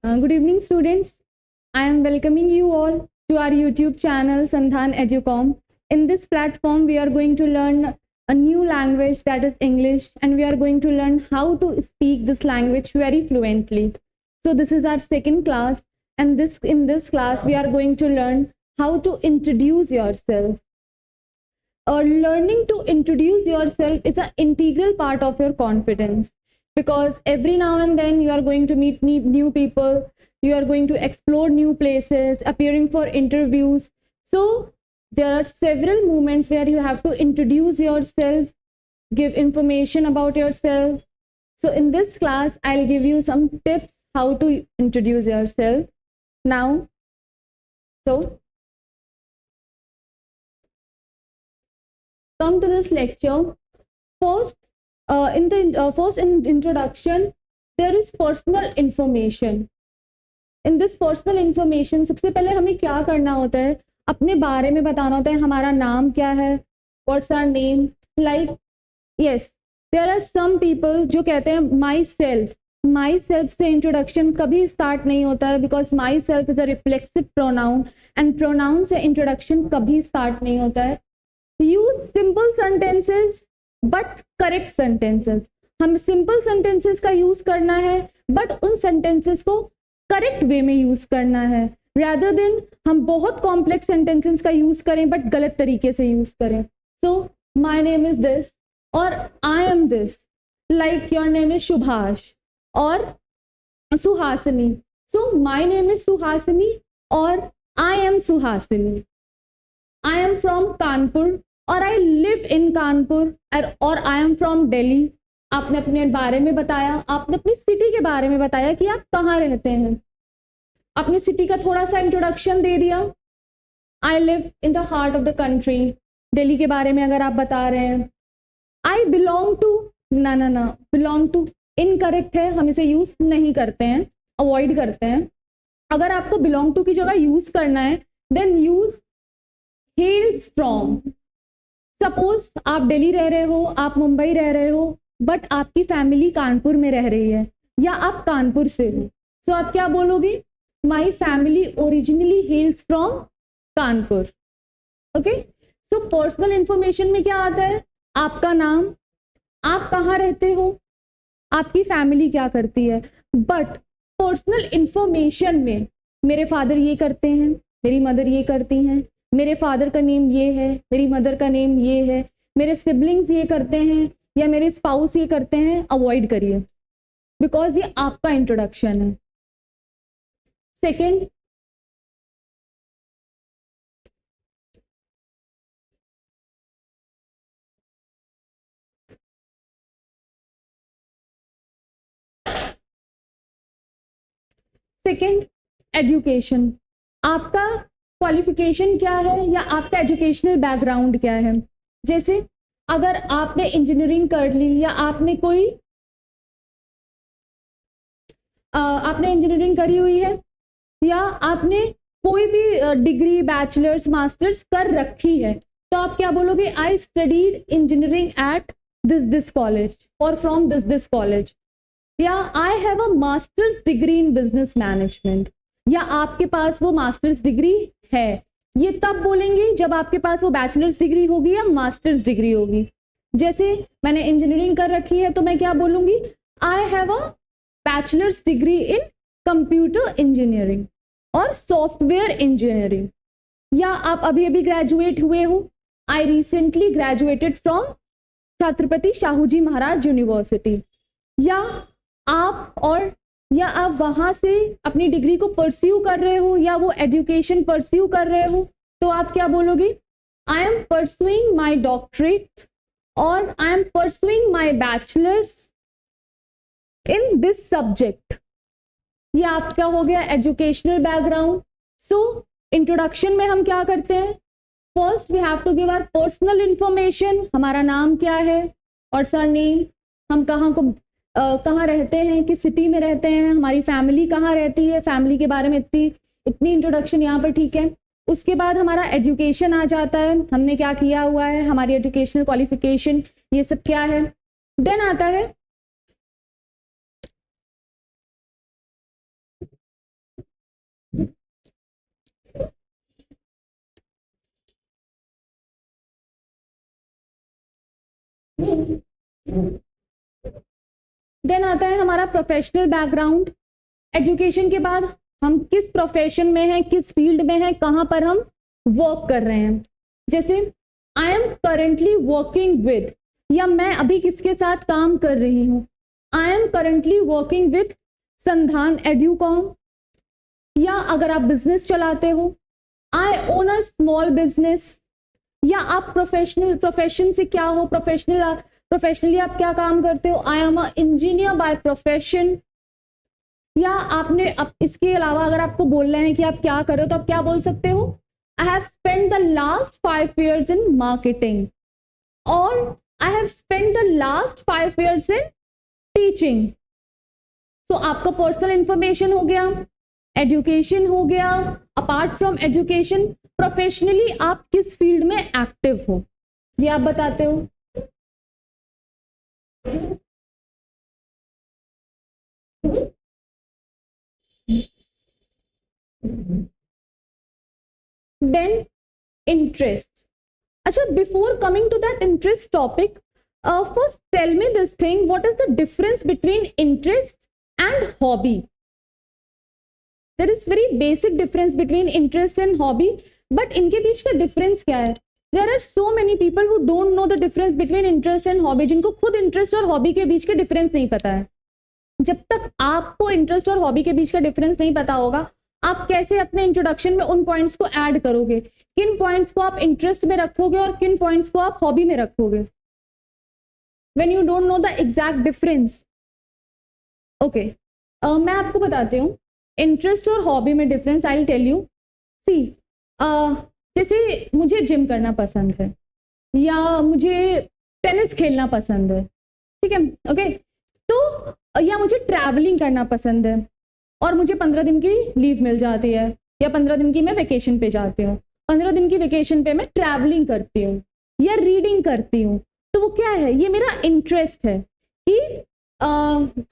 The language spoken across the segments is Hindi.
Good evening, students. I am welcoming you all to our YouTube channel, Sandhan Educom. In this platform, we are going to learn a new language, that is English, and we are going to learn how to speak this language very fluently. So this is our second class, and in this class, we are going to learn how to introduce yourself. Learning to introduce yourself is an integral part of your confidence, because every now and then you are going to meet new people, you are going to explore new places, appearing for interviews. So there are several moments where you have to introduce yourself, give information about yourself. So in this class, I'll give you some tips how to introduce yourself. Now, so come to this lecture. First, in introduction, there is personal information. In this personal information, सबसे पहले हमें क्या करना होता है, अपने बारे में बताना होता है. हमारा नाम क्या है, what's our name, like yes, there are some people जो कहते हैं माई सेल्फ से इंट्रोडक्शन कभी स्टार्ट नहीं होता है, because my self is a reflexive pronoun, and pronoun से इंट्रोडक्शन कभी स्टार्ट नहीं होता है. Use simple sentences but correct sentences. हम सिंपल सेंटेंसेस का यूज करना है, बट उन सेंटेंसेस को करेक्ट वे में यूज करना है, rather देन हम बहुत कॉम्प्लेक्स सेंटेंसेस का यूज करें बट गलत तरीके से यूज करें. सो माई नेम इज दिस और I M this, like your name is Subhash और सुहासिनी. सो माई नेम इज सुहासिनी और I M Suhasini. I am from Kanpur or I live in Kanpur or I am from Delhi. आपने अपने बारे में बताया, आपने अपनी सिटी के बारे में बताया कि आप कहाँ रहते हैं, अपनी सिटी का थोड़ा सा इंट्रोडक्शन दे दिया. I live in the heart of the country. Delhi के बारे में अगर आप बता रहे हैं. I belong to, ना belong to इनकरेक्ट है, हम इसे यूज नहीं करते हैं, अवॉइड करते हैं. अगर आपको belong to की जगह यूज करना है, then use hails from. Suppose आप दिल्ली रह रहे हो, आप मुंबई रह रहे हो, बट आपकी फैमिली कानपुर में रह रही है, या आप कानपुर से हो. सो आप क्या बोलोगे, my family originally हेल्स from Kanpur. Okay. So personal information में क्या आता है, आपका नाम, आप कहाँ रहते हो, आपकी फैमिली क्या करती है. बट पर्सनल इंफॉर्मेशन में मेरे फादर ये करते हैं, मेरी मदर ये करती हैं, मेरे फादर का नेम ये है, मेरी मदर का नेम ये है, मेरे सिबलिंग्स ये करते हैं, या मेरे स्पाउस ये करते हैं, अवॉइड करिए, बिकॉज ये आपका इंट्रोडक्शन है. Second, education. आपका क्वालिफिकेशन क्या है, या आपका एजुकेशनल बैकग्राउंड क्या है. जैसे अगर आपने इंजीनियरिंग कर ली, या आपने इंजीनियरिंग करी हुई है, या आपने कोई भी डिग्री, बैचलर्स, मास्टर्स कर रखी है, तो आप क्या बोलोगे, I studied engineering at this college और फ्रॉम दिस कॉलेज, या आई have a masters degree in business management, या आपके पास वो मास्टर्स डिग्री है. ये तब बोलेंगे जब आपके पास वो बैचलर्स डिग्री होगी या मास्टर्स डिग्री होगी. जैसे मैंने इंजीनियरिंग कर रखी है, तो मैं क्या बोलूंगी, I have a bachelor's degree in computer engineering और सॉफ्टवेयर इंजीनियरिंग. या आप अभी अभी ग्रेजुएट हुए हो, I recently graduated from Chhatrapati Shahu ji Maharaj university. या आप वहां से अपनी डिग्री को परस्यू कर रहे हो, या वो एजुकेशन परस्यू कर रहे हो, तो आप क्या बोलोगे, I am pursuing my doctorate और I am pursuing my bachelors in this subject. ये आपका हो गया एजुकेशनल बैकग्राउंड. सो इंट्रोडक्शन में हम क्या करते हैं, first we have to give our personal information. हमारा नाम क्या है और सर नेम, हम कहाँ रहते हैं, किस सिटी में रहते हैं, हमारी फैमिली कहाँ रहती है, फैमिली के बारे में इतनी इंट्रोडक्शन यहाँ पर ठीक है. उसके बाद हमारा एजुकेशन आ जाता है, हमने क्या किया हुआ है, हमारी एजुकेशनल क्वालिफिकेशन, ये सब क्या है. देन आता है देन आता है हमारा प्रोफेशनल बैकग्राउंड। एजुकेशन के बाद हम किस प्रोफेशन में हैं, किस फील्ड में हैं, कहाँ पर हम वर्क कर रहे हैं। जैसे I am currently working with, या मैं अभी किसके साथ काम कर रही हूँ, I am currently working with Sandhan Educom. या अगर आप बिजनेस चलाते हो, आई ओन अ स्मॉल बिजनेस। या आप प्रोफेशन से क्या हो, प्रोफेशनली आप क्या काम करते हो, आई am a engineer by profession. या आपने इसके अलावा अगर आपको बोलना है कि आप क्या कर रहे हो, तो आप क्या बोल सकते हो, I have spent the last 5 years in marketing, और I have spent the last 5 years in teaching. तो आपका पर्सनल इंफॉर्मेशन हो गया, एजुकेशन हो गया, अपार्ट फ्रॉम एजुकेशन प्रोफेशनली आप किस फील्ड में एक्टिव हो, ये आप बताते हो। Then interest. अच्छा, before coming to that interest topic, first tell me this thing, what is the difference between interest and hobby? There is very basic difference between interest and hobby, but इनके बीच का difference क्या है? There are so many people who don't know the difference between interest and hobby, जिनको खुद interest और hobby के बीच के difference नहीं पता है। जब तक आपको interest और hobby के बीच का difference नहीं पता होगा, आप कैसे अपने इंट्रोडक्शन में उन पॉइंट्स को ऐड करोगे, किन पॉइंट्स को आप इंटरेस्ट में रखोगे और किन पॉइंट्स को आप हॉबी में रखोगे, when you don't know the exact difference. Okay, मैं आपको बताती हूँ इंटरेस्ट और हॉबी में difference. I will tell you. See, जैसे मुझे जिम करना पसंद है, या मुझे टेनिस खेलना पसंद है, ठीक है, ओके, तो या मुझे ट्रैवलिंग करना पसंद है और मुझे 15 दिन की लीव मिल जाती है, या 15 दिन की मैं वेकेशन पे जाती हूँ, 15 दिन की वेकेशन पे मैं ट्रैवलिंग करती हूँ या रीडिंग करती हूँ, तो वो क्या है, ये मेरा इंटरेस्ट है कि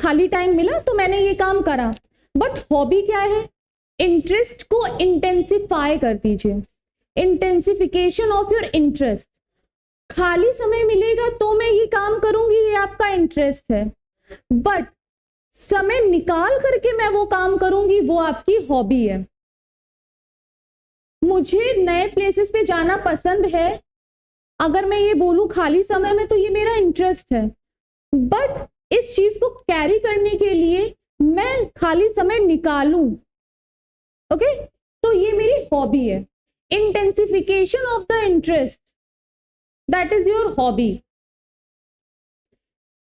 खाली टाइम मिला तो मैंने ये काम करा। बट हॉबी क्या है, इंटरेस्ट को इंटेंसिफाई कर दीजिए, इंटेंसिफिकेशन ऑफ योर इंटरेस्ट। खाली समय मिलेगा तो मैं ये काम करूंगी, ये आपका इंटरेस्ट है, बट समय निकाल करके मैं वो काम करूंगी, वो आपकी हॉबी है। मुझे नए प्लेसेस पे जाना पसंद है, अगर मैं ये बोलूं खाली समय में, तो ये मेरा इंटरेस्ट है, बट इस चीज को कैरी करने के लिए मैं खाली समय निकालूं, ओके, तो ये मेरी हॉबी है। Intensification of the interest, that is your hobby.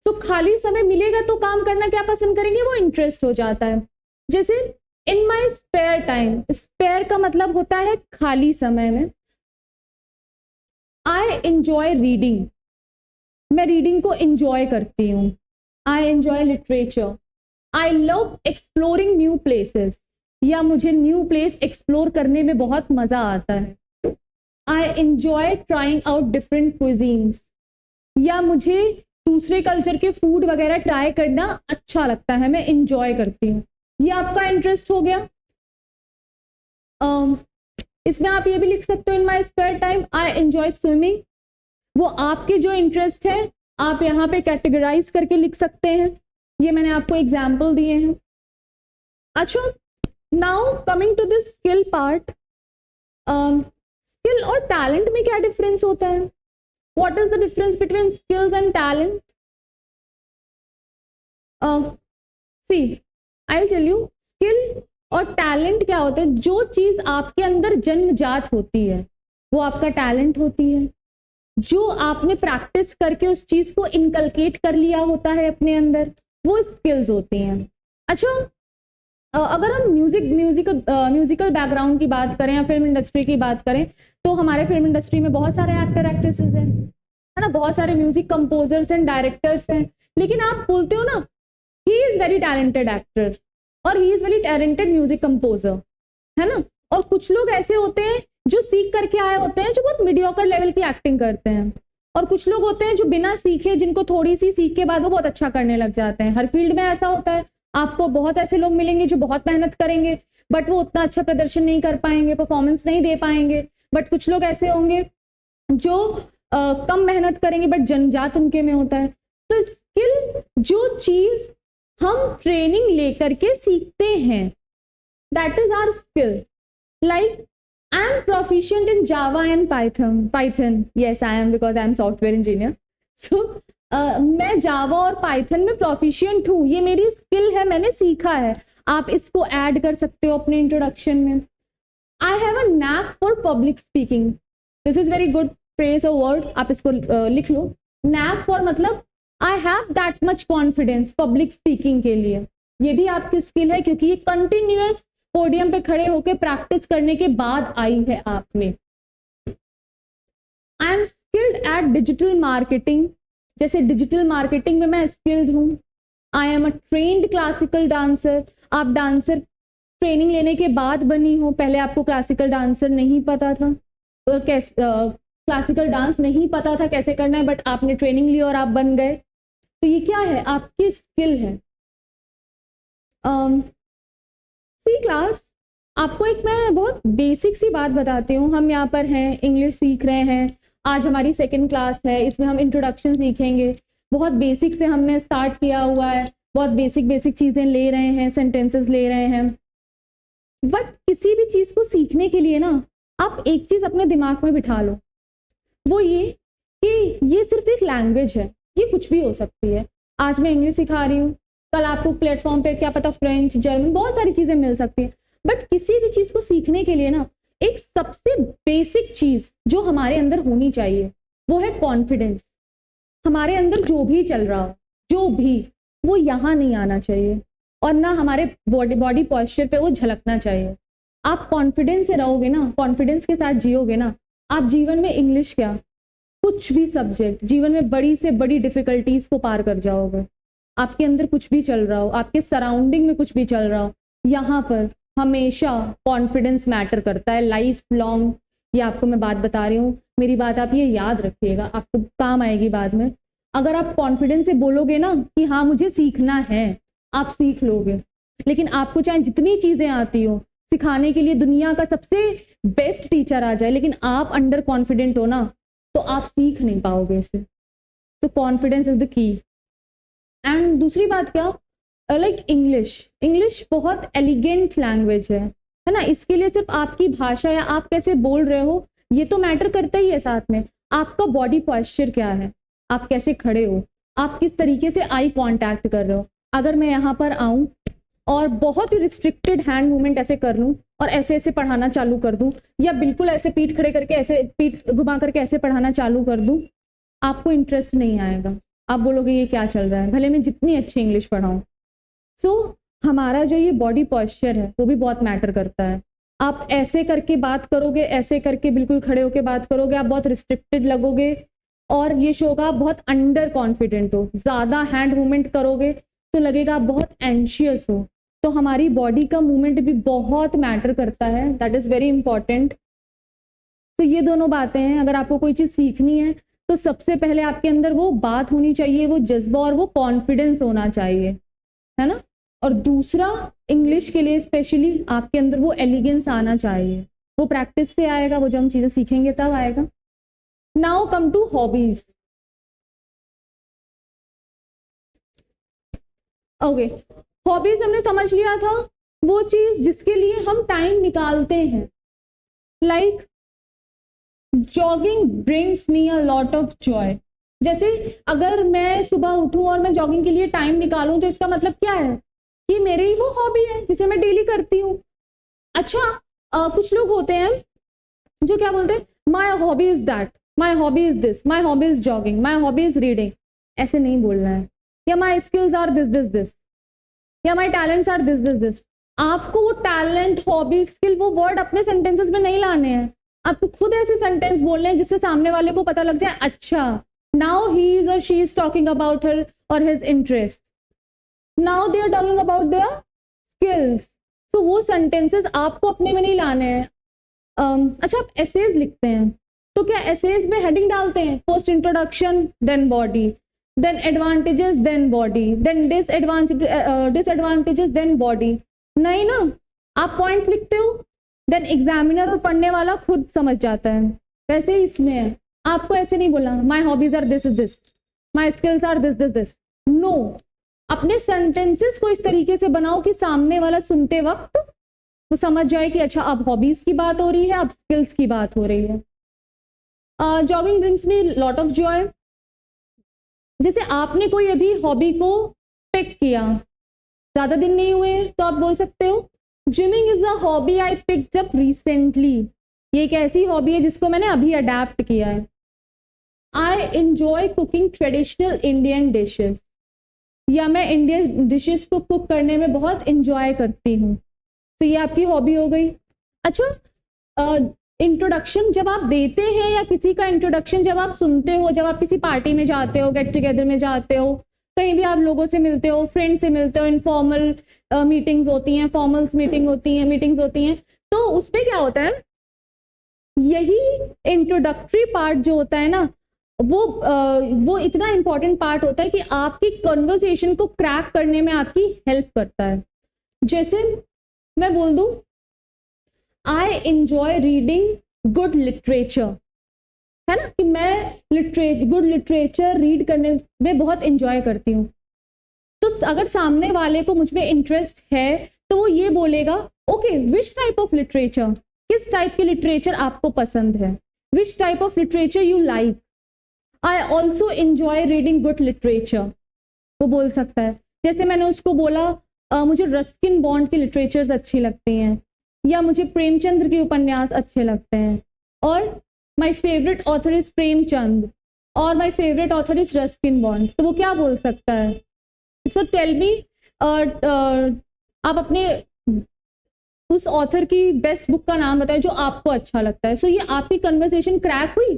तो खाली समय मिलेगा तो काम करना क्या पसंद करेंगे, वो इंटरेस्ट हो जाता है। जैसे इन माई स्पेयर टाइम, स्पेयर का मतलब होता है खाली समय में, आई एंजॉय रीडिंग, मैं रीडिंग को एंजॉय करती हूँ, I enjoy literature, I love exploring new places, या मुझे न्यू प्लेस एक्सप्लोर करने में बहुत मजा आता है, I enjoy trying out different cuisines, या मुझे दूसरे कल्चर के फूड वगैरह ट्राई करना अच्छा लगता है, मैं एंजॉय करती हूँ, ये आपका इंटरेस्ट हो गया। इसमें आप ये भी लिख सकते हो, in my spare time I enjoy swimming, वो आपके जो इंटरेस्ट है आप यहाँ पे कैटेगराइज करके लिख सकते हैं, ये मैंने आपको एग्जाम्पल दिए हैं। अच्छा, now coming to this skill part, skill और टैलेंट में क्या डिफरेंस होता है, what is the difference between skills and talent? See, I will tell you, skill और टैलेंट क्या होता है, जो चीज आपके अंदर जन्मजात होती है वो आपका टैलेंट होती है, जो आपने प्रैक्टिस करके उस चीज को इनकलकेट कर लिया होता है अपने अंदर, वो स्किल्स होती हैं। अच्छा, अगर हम म्यूजिकल बैकग्राउंड की बात करें या फिल्म इंडस्ट्री की बात करें, तो हमारे फिल्म इंडस्ट्री में बहुत सारे एक्टर एक्ट्रेसेस हैं, है ना, बहुत सारे म्यूजिक कंपोजर्स एंड डायरेक्टर्स हैं, लेकिन आप बोलते हो ना, he is very talented actor और he is very talented music composer, है ना। और कुछ लोग ऐसे होते हैं जो सीख करके आए होते हैं, जो बहुत मीडियोकर लेवल की एक्टिंग करते हैं, और कुछ लोग होते हैं जो बिना सीखे, जिनको थोड़ी सी सीख के बाद वो बहुत अच्छा करने लग जाते हैं। हर फील्ड में ऐसा होता है, आपको बहुत ऐसे लोग मिलेंगे जो बहुत मेहनत करेंगे बट वो उतना अच्छा प्रदर्शन नहीं कर पाएंगे, परफॉर्मेंस नहीं दे पाएंगे, बट कुछ लोग ऐसे होंगे जो कम मेहनत करेंगे बट जन्मजात उनके में होता है। तो स्किल जो चीज हम ट्रेनिंग लेकर के सीखते हैं, that is our skill. Like I am proficient in Java and Python. Yes, I am because I am software engineer. So मैं जावा और पाइथन में प्रोफिशिएंट हूँ, ये मेरी स्किल है, मैंने सीखा है। आप इसको ऐड कर सकते हो अपने इंट्रोडक्शन में। आई have a knack for public speaking. This is very good phrase और वर्ड, आप इसको लिख लो। नैक फॉर मतलब I have that much confidence public speaking के लिए। ये भी आपकी स्किल है क्योंकि ये कंटिन्यूअस पोडियम पे खड़े होकर प्रैक्टिस करने के बाद आई है आप में। I am skilled at digital marketing. जैसे डिजिटल मार्केटिंग में मैं स्किल्ड हूँ। I am a trained classical dancer. आप डांसर ट्रेनिंग लेने के बाद बनी हो, पहले आपको क्लासिकल डांसर नहीं पता था, क्लासिकल डांस नहीं पता था कैसे करना है, बट आपने ट्रेनिंग ली और आप बन गए। तो ये क्या है? आपकी स्किल है। सी क्लास, आपको एक मैं बहुत बेसिक सी बात बताती हूँ। हम यहाँ पर हैं, इंग्लिश सीख रहे हैं। आज हमारी सेकंड क्लास है, इसमें हम इंट्रोडक्शन सीखेंगे। बहुत बेसिक से हमने स्टार्ट किया हुआ है, बहुत बेसिक चीज़ें ले रहे हैं, सेंटेंसेस ले रहे हैं। बट किसी भी चीज़ को सीखने के लिए ना, आप एक चीज़ अपने दिमाग में बिठा लो, वो ये कि ये सिर्फ एक लैंग्वेज है, ये कुछ भी हो सकती है। आज मैं इंग्लिश सिखा रही हूँ, कल आपको प्लेटफॉर्म पे क्या पता फ्रेंच, जर्मन, बहुत सारी चीज़ें मिल सकती है। बट किसी भी चीज़ को सीखने के लिए ना, एक सबसे बेसिक चीज़ जो हमारे अंदर होनी चाहिए वो है कॉन्फिडेंस। हमारे अंदर जो भी चल रहा हो, जो भी, वो यहाँ नहीं आना चाहिए और ना हमारे बॉडी पॉस्चर पे वो झलकना चाहिए। आप कॉन्फिडेंस से रहोगे ना, कॉन्फिडेंस के साथ जियोगे ना, आप जीवन में इंग्लिश क्या, कुछ भी सब्जेक्ट, जीवन में बड़ी से बड़ी डिफिकल्टीज को पार कर जाओगे। आपके अंदर कुछ भी चल रहा हो, आपके सराउंडिंग में कुछ भी चल रहा हो, यहाँ पर हमेशा कॉन्फिडेंस मैटर करता है लाइफ लॉन्ग। ये आपको मैं बात बता रही हूँ, मेरी बात आप ये याद रखिएगा, आपको काम आएगी बाद में। अगर आप कॉन्फिडेंस से बोलोगे ना कि हाँ मुझे सीखना है, आप सीख लोगे। लेकिन आपको चाहे जितनी चीज़ें आती हो, सिखाने के लिए दुनिया का सबसे बेस्ट टीचर आ जाए, लेकिन आप अंडर कॉन्फिडेंट हो ना, तो आप सीख नहीं पाओगे इसे। तो confidence is the key. And दूसरी बात क्या, लाइक इंग्लिश बहुत एलिगेंट लैंग्वेज है ना। इसके लिए सिर्फ आपकी भाषा या आप कैसे बोल रहे हो ये तो मैटर करता ही है, साथ में आपका बॉडी पॉस्चर क्या है, आप कैसे खड़े हो, आप किस तरीके से आई कांटेक्ट कर रहे हो। अगर मैं यहाँ पर आऊँ और बहुत ही रिस्ट्रिक्टेड हैंड मूवमेंट ऐसे कर लूँ और ऐसे ऐसे पढ़ाना चालू कर दूँ, या बिल्कुल ऐसे पीठ खड़े करके ऐसे पीठ घुमा करके ऐसे पढ़ाना चालू कर दूँ, आपको इंटरेस्ट नहीं आएगा। आप बोलोगे ये क्या चल रहा है, भले मैं जितनी अच्छी इंग्लिश पढ़ाऊँ। सो हमारा जो ये बॉडी पॉस्चर है वो भी बहुत मैटर करता है। आप ऐसे करके बात करोगे, ऐसे करके बिल्कुल खड़े होके बात करोगे, आप बहुत रिस्ट्रिक्टेड लगोगे और ये शो का आप बहुत अंडर कॉन्फिडेंट हो। ज़्यादा हैंड मूवमेंट करोगे तो लगेगा आप बहुत एंशियस हो। तो हमारी बॉडी का मूवमेंट भी बहुत मैटर करता है, दैट इज़ वेरी इंपॉर्टेंट। तो ये दोनों बातें हैं। अगर आपको कोई चीज़ सीखनी है तो सबसे पहले आपके अंदर वो बात होनी चाहिए, वो जज्बा और वो कॉन्फिडेंस होना चाहिए, है ना। और दूसरा, इंग्लिश के लिए स्पेशली आपके अंदर वो एलिगेंस आना चाहिए। वो प्रैक्टिस से आएगा, वो जब हम चीज़ें सीखेंगे तब आएगा। Now come to hobbies. Okay, hobbies हमने समझ लिया था, वो चीज़ जिसके लिए हम टाइम निकालते हैं। Like jogging brings me a lot of Joy. जैसे अगर मैं सुबह उठूं और मैं जॉगिंग के लिए टाइम निकालूं तो इसका मतलब क्या है कि मेरी वो हॉबी है जिसे मैं डेली करती हूँ। अच्छा, कुछ लोग होते हैं जो क्या बोलते हैं, my hobby is that, my hobby is this, my hobby is jogging, my hobby is reading. ऐसे नहीं बोलना है। या my skills are this this this, या my talents are this this this. आपको वो टैलेंट, हॉबी, स्किल, वो वर्ड अपने सेंटेंसेस में नहीं लाने हैं। आपको खुद ऐसे सेंटेंस बोलने हैं जिससे सामने वाले को पता लग जाए, अच्छा नाउ ही इज और she is talking about her और his interest, now they are talking about their skills. तो वो सेंटेंसेस आपको अपने में नहीं लाने हैं। अच्छा, आप एसेज लिखते हैं तो क्या एसेज में हेडिंग डालते हैं, first introduction, then body, then advantages, then body, then disadvantages, then body? नहीं ना, आप पॉइंट्स लिखते हो, देन एग्जामिनर और पढ़ने वाला खुद समझ जाता है। वैसे ही इसमें है, आपको ऐसे नहीं बोलना my hobbies are this is this, my skills are this this this, no. अपने सेंटेंसेस को इस तरीके से बनाओ कि सामने वाला सुनते वक्त वो समझ जाए कि अच्छा अब हॉबीज की बात हो रही है, अब स्किल्स की बात हो रही है। Jogging brings me lot of Joy. जैसे आपने कोई अभी हॉबी को पिक किया, ज्यादा दिन नहीं हुए, तो आप बोल सकते हो gymming is a hobby I picked up recently. ये एक ऐसी हॉबी है जिसको मैंने अभी अडेप्ट किया है। I enjoy cooking traditional Indian dishes, या मैं इंडियन डिशेस को कुक करने में बहुत इंजॉय करती हूँ, तो ये आपकी हॉबी हो गई। अच्छा, इंट्रोडक्शन जब आप देते हैं या किसी का इंट्रोडक्शन जब आप सुनते हो, जब आप किसी पार्टी में जाते हो, गेट टुगेदर में जाते हो, कहीं भी आप लोगों से मिलते हो, फ्रेंड से मिलते हो, इनफॉर्मल मीटिंग्स होती हैं, फॉर्मल्स मीटिंग्स होती हैं, तो उस पर क्या होता है, यही इंट्रोडक्टरी पार्ट जो होता है ना, वो इतना इंपॉर्टेंट पार्ट होता है कि आपकी कन्वर्सेशन को क्रैक करने में आपकी हेल्प करता है। जैसे मैं बोल दूं I enjoy reading good literature, है ना, कि मैं गुड लिटरेचर रीड करने में बहुत एंजॉय करती हूँ। तो अगर सामने वाले को मुझ में इंटरेस्ट है तो वो ये बोलेगा okay which type of literature, किस टाइप के लिटरेचर आपको पसंद है, which type of literature you like, I also enjoy reading good literature, वो बोल सकता है। जैसे मैंने उसको बोला मुझे रस्किन बॉन्ड की लिटरेचर्स अच्छी लगती हैं, या मुझे प्रेमचंद्र के उपन्यास अच्छे लगते हैं, और my favourite author is Premchand और my favourite author is Ruskin Bond, तो वो क्या बोल सकता है, सो टेल मी, आप अपने उस ऑथर की बेस्ट बुक का नाम बताएं जो आपको अच्छा लगता है। सो ये आपकी कन्वर्सेशन क्रैक हुई,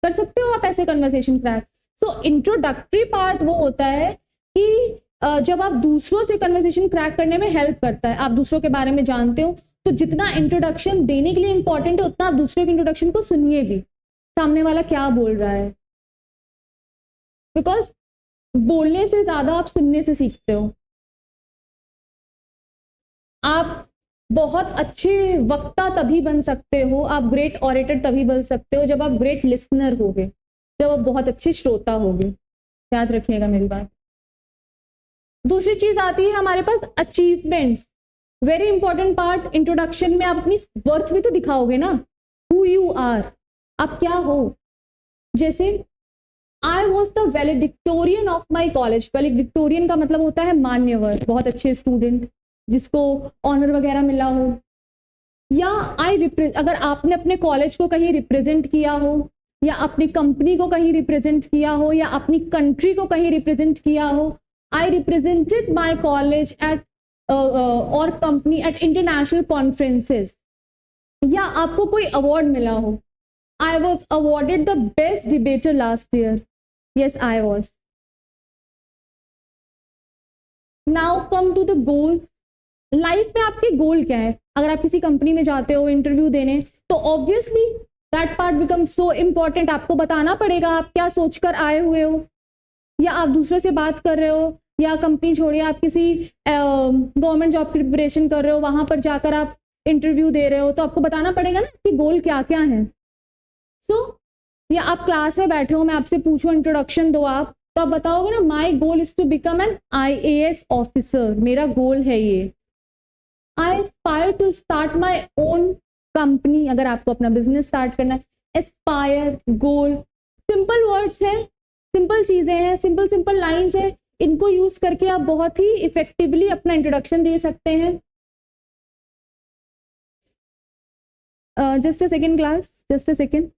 कर सकते हो आप ऐसे कन्वर्सेशन क्रैक। सो इंट्रोडक्टरी पार्ट वो होता है कि जब आप दूसरों से कन्वर्सेशन क्रैक करने में हेल्प करता है, आप दूसरों के बारे में जानते हो, तो जितना इंट्रोडक्शन देने के लिए इंपॉर्टेंट है उतना आप दूसरे के इंट्रोडक्शन को सुनिए भी, सामने वाला क्या बोल रहा है, बिकॉज बोलने से ज्यादा आप सुनने से सीखते हो। आप बहुत अच्छे वक्ता तभी बन सकते हो, आप ग्रेट ऑरेटर तभी बन सकते हो जब आप ग्रेट लिसनर होगे, जब आप बहुत अच्छे श्रोता होगे, याद रखिएगा मेरी बात। दूसरी चीज आती है हमारे पास achievements, very important part. Introduction में आप अपनी वर्थ भी तो दिखाओगे ना, हु यू आर, आप क्या हो। जैसे I was the valedictorian of my college, valedictorian का मतलब होता है मान्यवर, बहुत अच्छे स्टूडेंट जिसको ऑनर वगैरह मिला हो, या अगर आपने अपने कॉलेज को कहीं रिप्रेजेंट किया हो, या अपनी कंपनी को कहीं रिप्रेजेंट किया हो, या अपनी कंट्री को कहीं रिप्रेजेंट किया हो, I represented my college at और कंपनी एट इंटरनेशनल कॉन्फ्रेंसेस, या आपको कोई अवार्ड मिला हो, I was awarded the best debater last year, yes I was. Now come to the goals. Life में आपके गोल क्या है, अगर आप किसी कंपनी में जाते हो इंटरव्यू देने, तो obviously that part become so important, आपको बताना पड़ेगा आप क्या सोचकर आए हुए हो, या आप दूसरों से बात कर रहे हो, या कंपनी छोड़िए आप किसी गवर्नमेंट जॉब की प्रिपरेशन कर रहे हो, वहां पर जाकर आप इंटरव्यू दे रहे हो, तो आपको बताना पड़ेगा ना कि गोल क्या क्या है। सो या आप क्लास में बैठे हो, मैं आपसे पूछूं इंट्रोडक्शन दो आप, तो आप बताओगे ना my goal is to become an IAS officer, मेरा गोल है ये। I aspire to start my own company, अगर आपको अपना बिजनेस स्टार्ट करना है, एस्पायर, गोल, सिंपल वर्ड्स है, सिंपल चीजें हैं, सिंपल सिंपल लाइंस है, इनको यूज करके आप बहुत ही इफेक्टिवली अपना इंट्रोडक्शन दे सकते हैं। Just a second class, just a second.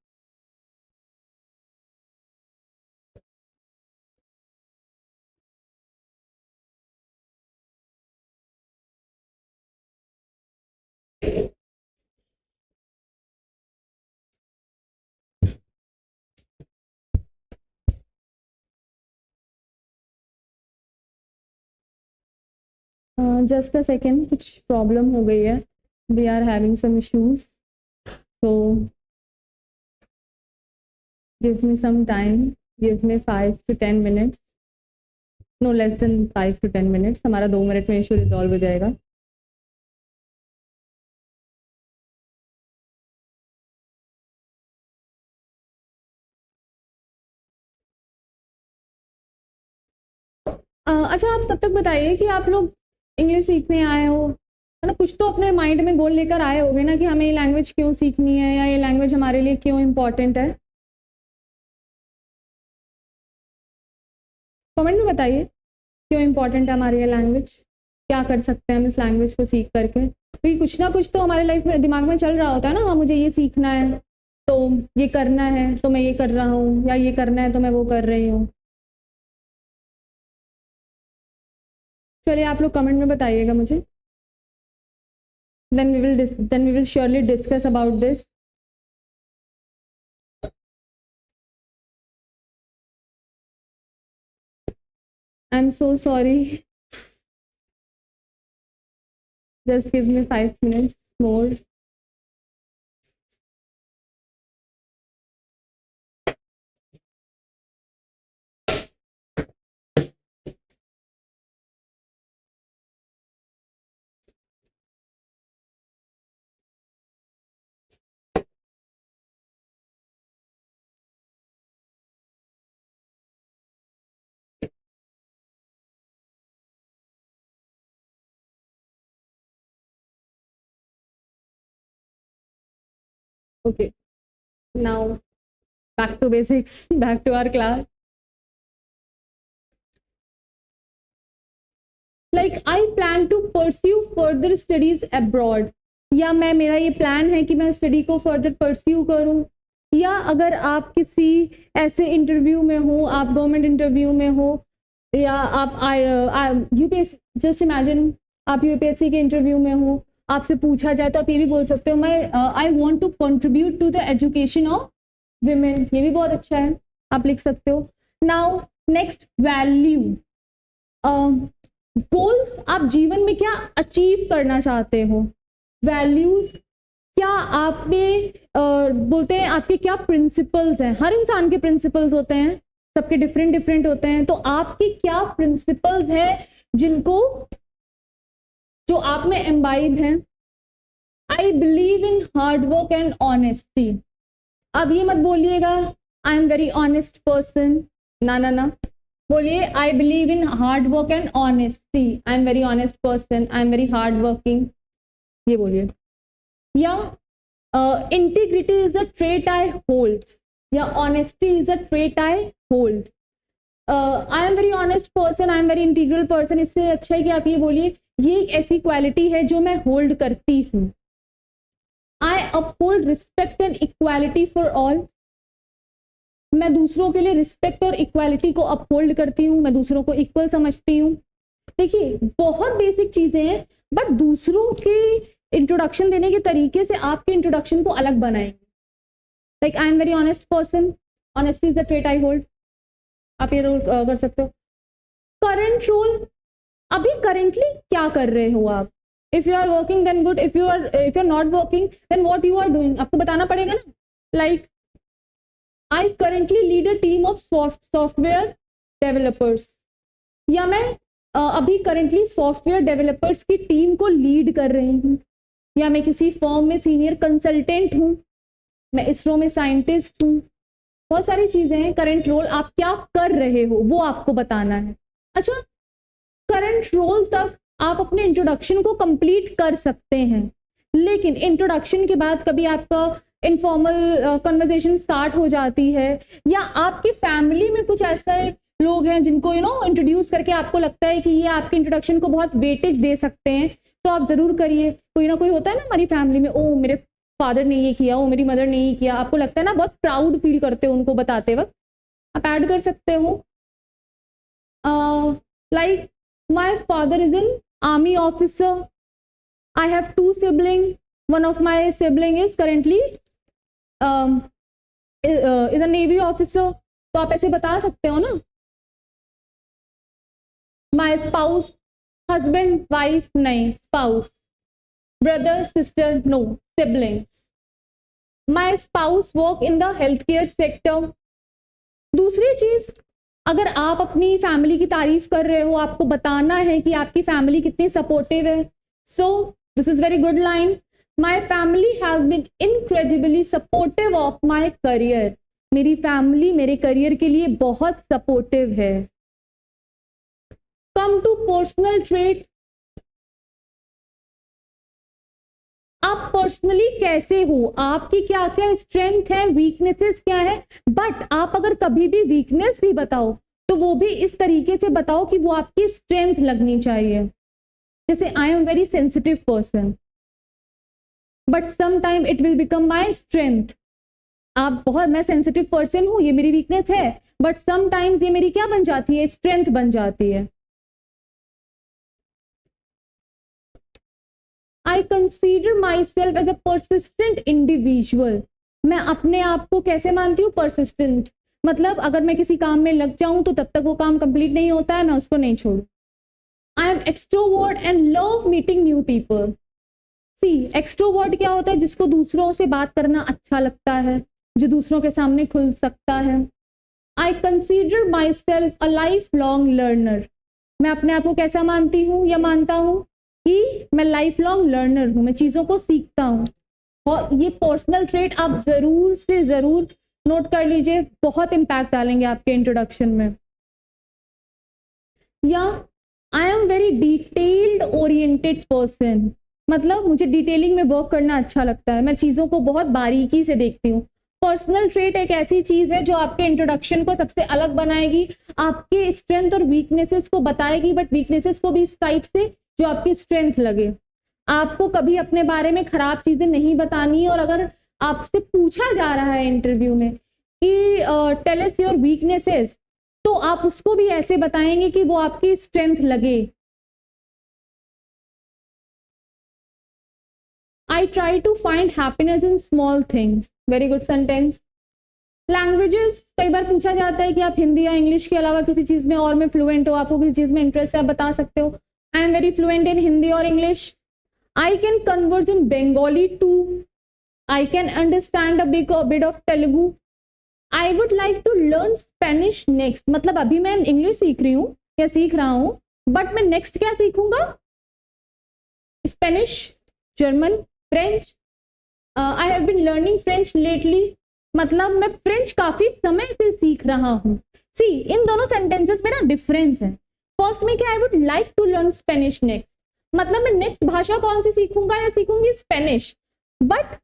Just a second, कुछ प्रॉब्लम हो गई है, we are having some issues, so give me some time, give me 5 to 10 minutes, no less than 5 to 10 minutes, हमारा 2 मिनट में इशू रिजॉल्व हो जाएगा। अच्छा आप तब तक बताइए कि आप लोग इंग्लिश सीखने आए हो, है ना, कुछ तो अपने माइंड में गोल लेकर आए होगे ना कि हमें ये लैंग्वेज क्यों सीखनी है या ये लैंग्वेज हमारे लिए क्यों इम्पोर्टेंट है। कमेंट में बताइए क्यों इम्पोर्टेंट है हमारी ये लैंग्वेज, क्या कर सकते हैं हम इस लैंग्वेज को सीख करके, क्योंकि कुछ ना कुछ तो हमारे लाइफ में दिमाग में चल रहा होता है ना, हाँ मुझे ये सीखना है तो ये करना है तो मैं ये कर रहा हूँ, या ये करना है तो मैं वो कर रही हूँ। चलिए आप लोग कमेंट में बताइएगा मुझे, then we will surely discuss about this. I'm so sorry. Just give me 5 minutes more. Okay, now back to basics, back to our class. Like I plan to pursue further studies abroad. या मैं मेरा ये प्लान है कि मैं स्टडी को फर्दर परस्यू करूं, या अगर आप किसी ऐसे इंटरव्यू में हो, आप गवर्नमेंट इंटरव्यू में हो, या आप यूपीएससी, जस्ट इमेजिन आप यूपीएससी के इंटरव्यू में हो, आपसे पूछा जाए तो आप ये भी बोल सकते हो मैं I want to contribute to the education of women, ये भी बहुत अच्छा है, आप लिख सकते हो। नाउ नेक्स्ट वैल्यू, गोल्स, आप जीवन में क्या अचीव करना चाहते हो, वैल्यूज क्या आपने बोलते हैं आपके क्या प्रिंसिपल्स हैं, हर इंसान के प्रिंसिपल्स होते हैं, सबके डिफरेंट डिफरेंट होते हैं, तो आपके क्या प्रिंसिपल्स हैं जिनको जो आप में एम्बाइब हैं। I believe in hard work and honesty. अब ये मत बोलिएगा I am very honest person, ना ना ना, बोलिए I believe in hard work and honesty, I am very honest person, I am very hard working, ये बोलिए। या integrity is a trait I hold, या honesty is a trait I hold. I am very honest person, I am very integral person, इससे अच्छा है कि आप ये बोलिए ये एक ऐसी क्वालिटी है जो मैं होल्ड करती हूँ। I uphold respect and equality for all, मैं दूसरों के लिए रिस्पेक्ट और इक्वालिटी को अपहोल्ड करती हूँ, मैं दूसरों को इक्वल समझती हूँ। देखिए बहुत बेसिक चीजें हैं, बट दूसरों के इंट्रोडक्शन देने के तरीके से आपके इंट्रोडक्शन को अलग बनाएंगे। Like I am very honest person, honesty is the trait I hold, आप ये रोल कर सकते हो। करंट रोल, अभी करेंटली क्या कर रहे हो आप, if you are working then good, if you are not working then what you are doing, आपको बताना पड़ेगा ना। Like I currently lead a team of software developers, या मैं अभी करेंटली सॉफ्टवेयर डेवलपर्स की टीम को लीड कर रही हूँ, या मैं किसी फर्म में सीनियर कंसल्टेंट हूँ, मैं इसरो में साइंटिस्ट हूँ। बहुत सारी चीजें हैं। करंट रोल, आप क्या कर रहे हो वो आपको बताना है। अच्छा, करंट रोल तक आप अपने इंट्रोडक्शन को कंप्लीट कर सकते हैं, लेकिन इंट्रोडक्शन के बाद कभी आपका इनफॉर्मल कन्वर्सेशन स्टार्ट हो जाती है, या आपकी फैमिली में कुछ ऐसे लोग हैं जिनको इंट्रोड्यूस करके आपको लगता है कि ये आपके इंट्रोडक्शन को बहुत वेटेज दे सकते हैं, तो आप जरूर करिए। कोई ना कोई होता है ना हमारी फैमिली में, ओ मेरे फादर ने ये किया, ओ मेरी मदर ने ये किया, आपको लगता है ना, बहुत प्राउड फील करते हो उनको बताते वक्त, आप ऐड कर सकते हो। Like my father is an army officer, I have 2 sibling, one of my sibling is currently is a navy officer, तो आप ऐसे बता सकते हो ना। my spouse, husband wife नहीं, spouse, brother sister no, siblings, my spouse work in the healthcare sector। दूसरी चीज, अगर आप अपनी फैमिली की तारीफ कर रहे हो, आपको बताना है कि आपकी फैमिली कितनी सपोर्टिव है, so this is very good line, my family has been incredibly supportive of my career, मेरी फैमिली मेरे करियर के लिए बहुत सपोर्टिव है। कम टू पर्सनल ट्रेट, आप पर्सनली कैसे हो, आपकी क्या क्या स्ट्रेंथ है, वीकनेसेस क्या है। बट आप अगर कभी भी वीकनेस भी बताओ तो वो भी इस तरीके से बताओ कि वो आपकी स्ट्रेंथ लगनी चाहिए। जैसे I am very sensitive person but some time it will become my strength. आप बहुत, मैं सेंसिटिव पर्सन हूं, ये मेरी वीकनेस है, बट सम टाइम्स ये मेरी क्या बन जाती है, स्ट्रेंथ बन जाती है। I consider myself as a persistent individual. मैं अपने आप को कैसे मानती हूँ, परसिस्टेंट, मतलब अगर मैं किसी काम में लग जाऊं तो तब तक वो काम कंप्लीट नहीं होता है, मैं उसको नहीं छोड़ू। I am extrovert and love meeting new people. See, extrovert क्या होता है, जिसको दूसरों से बात करना अच्छा लगता है, जो दूसरों के सामने खुल सकता है। I consider my self a life long learner. मैं अपने आप को कैसा मानती हूँ या मानता हूँ कि मैं लाइफ लॉन्ग लर्नर हूँ, मैं चीज़ों को सीखता हूँ। और ये पर्सनल ट्रेट आप ज़रूर से ज़रूर नोट कर लीजिए, बहुत इम्पैक्ट डालेंगे आपके इंट्रोडक्शन में। या आई am very detailed oriented person, मतलब मुझे डिटेलिंग में वर्क करना अच्छा लगता है, मैं चीज़ों को बहुत बारीकी से देखती हूँ। पर्सनल ट्रेट एक ऐसी चीज़ है जो आपके इंट्रोडक्शन को सबसे अलग बनाएगी, आपके स्ट्रेंथ और वीकनेसेस को बताएगी, बट वीकनेसेस को भी इस टाइप से जो आपकी स्ट्रेंथ लगे। आपको कभी अपने बारे में खराब चीज़ें नहीं बतानी है, और अगर आपसे पूछा जा रहा है इंटरव्यू में कि टेल अस योर वीकनेसेस, तो आप उसको भी ऐसे बताएंगे कि वो आपकी स्ट्रेंथ लगे। I try to find happiness in small things, very good sentence. Languages, कई बार पूछा जाता है कि आप हिंदी या इंग्लिश के अलावा किसी चीज़ में और में फ्लुएंट हो, आपको किसी चीज़ में इंटरेस्ट है, आप बता सकते हो। आई am very fluent in Hindi और English. I can converse in Bengali too. I can understand a bit of Telugu. I would like to learn Spanish next. मतलब अभी मैं इंग्लिश सीख रही हूँ या सीख रहा हूँ, बट मैं नेक्स्ट क्या सीखूंगा, Spanish, German, French. I have been learning French lately, मतलब मैं फ्रेंच काफी समय से सीख रहा हूँ। सी, इन दोनों सेंटेंसेस में ना डिफरेंस है। फर्स्ट में क्या, I would like to learn Spanish next, मतलब मैं नेक्स्ट भाषा कौन सी सीखूंगा या सीखूंगी, Spanish. But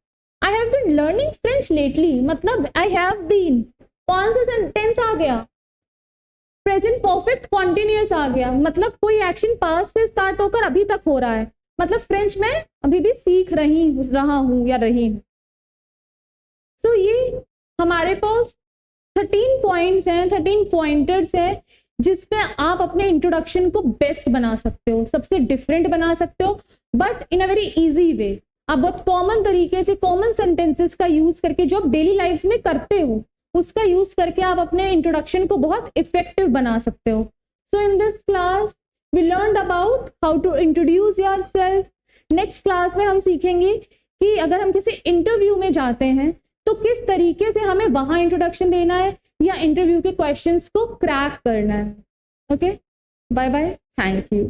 I have been learning French lately, मतलब आई हैव बीन, कौन सा सेंटेंस आ गया, प्रेजेंट परफेक्ट कॉन्टिन्यूअस आ गया, मतलब कोई एक्शन पास्ट से स्टार्ट होकर अभी तक हो रहा है, मतलब फ्रेंच में अभी भी सीख रहा हूं या रही हूं। तो ये हमारे पास 13 पॉइंट्स हैं, 13 पॉइंटर्स हैं, जिसमें आप अपने इंट्रोडक्शन को बेस्ट बना सकते हो, सबसे डिफरेंट बना सकते हो, but in a very easy way. आप बहुत कॉमन तरीके से, कॉमन सेंटेंसेस का यूज करके, जो आप डेली लाइफ में करते हो, उसका यूज करके आप अपने इंट्रोडक्शन को बहुत इफेक्टिव बना सकते हो। So in this class we learned about how to introduce yourself. Next class में हम सीखेंगे कि अगर हम किसी इंटरव्यू में जाते हैं तो किस तरीके से हमें वहां इंट्रोडक्शन देना है या इंटरव्यू के क्वेश्चंस को क्रैक करना है। Okay, bye bye, thank you.